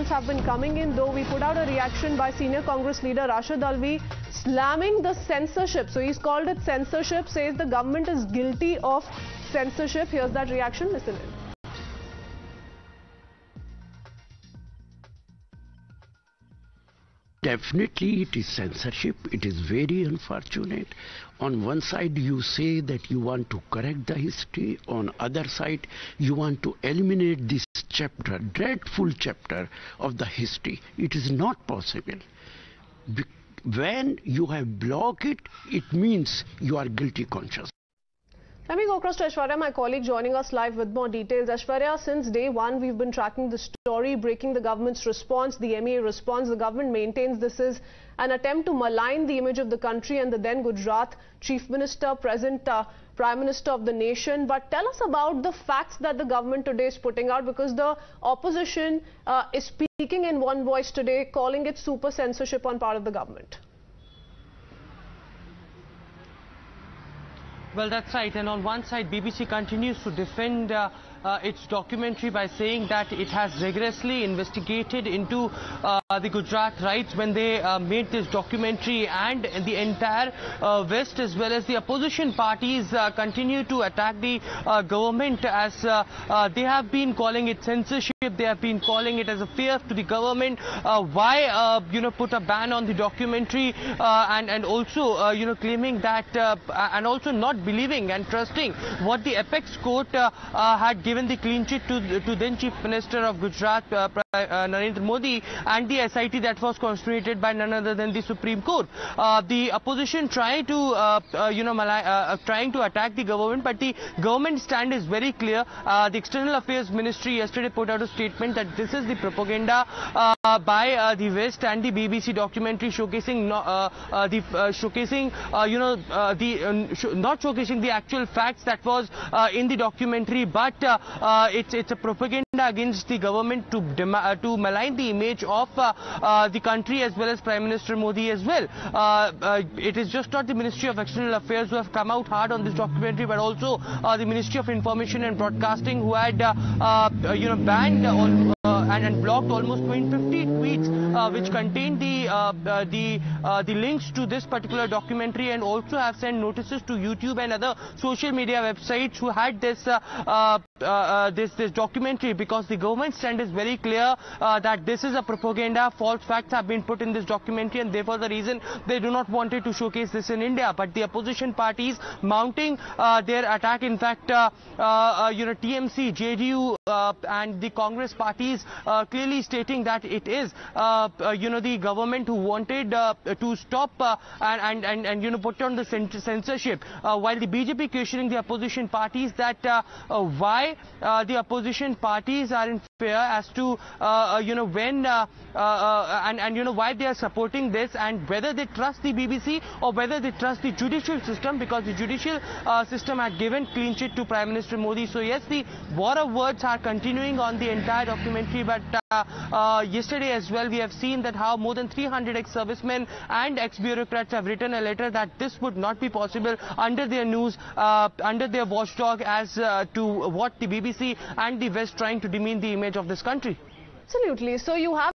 reactions have been coming in, though we put out a reaction by senior Congress leader Rashid Alvi slamming the censorship. So he's called it censorship, says the government is guilty of censorship. Here's that reaction, listen in. Definitely it is censorship. It is very unfortunate. On one side you say that you want to correct the history. On other side you want to eliminate this chapter, dreadful chapter of the history. It is not possible. When you have blocked it, it means you are guilty conscious. Let me go across to Aishwarya, my colleague, joining us live with more details. Aishwarya, since day one, we've been tracking the story, breaking the government's response, the MEA response. The government maintains this is an attempt to malign the image of the country and the then Gujarat Chief Minister, present Prime Minister of the nation. But tell us about the facts that the government today is putting out, because the opposition is speaking in one voice today, calling it super censorship on part of the government. Well, that's right. And on one side, BBC continues to defend its documentary by saying that it has rigorously investigated into the Gujarat riots when they made this documentary, and the entire West as well as the opposition parties continue to attack the government, as they have been calling it censorship. They have been calling it as a fear to the government. Why put a ban on the documentary, and also claiming that and also not believing and trusting what the apex court had given the clean chit to then Chief Minister of Gujarat, Narendra Modi, and the SIT that was constituted by none other than the Supreme Court. The opposition trying to trying to attack the government, but the government stand is very clear. The External Affairs Ministry yesterday put out a statement that this is the propaganda by the West, and the BBC documentary showcasing not showcasing the actual facts that was in the documentary, but it's a propaganda against the government to malign the image of the country as well as Prime Minister Modi as well. It is just not the Ministry of External Affairs who have come out hard on this documentary, but also the Ministry of Information and Broadcasting, who had banned and blocked almost 250 tweets which contained the links to this particular documentary, and also have sent notices to YouTube and other social media websites who had this this documentary, because the government stand is very clear that this is a propaganda. False facts have been put in this documentary, and therefore the reason they do not want to showcase this in India. But the opposition parties mounting their attack. In fact, TMC, JDU and the Congress parties clearly stating that it is the government who wanted to stop and put on the censorship, while the BJP questioning the opposition parties that why the opposition parties are in fear as to when and why they are supporting this, and whether they trust the BBC or whether they trust the judicial system, because the judicial system had given clean chit to Prime Minister Modi. So yes, the war of words are continuing on the entire documentary, but yesterday as well we have seen that how more than 300 ex-servicemen and ex-bureaucrats have written a letter that this would not be possible under their news, under their watchdog, as to what the BBC and the West trying to demean the image of this country. Absolutely. So you have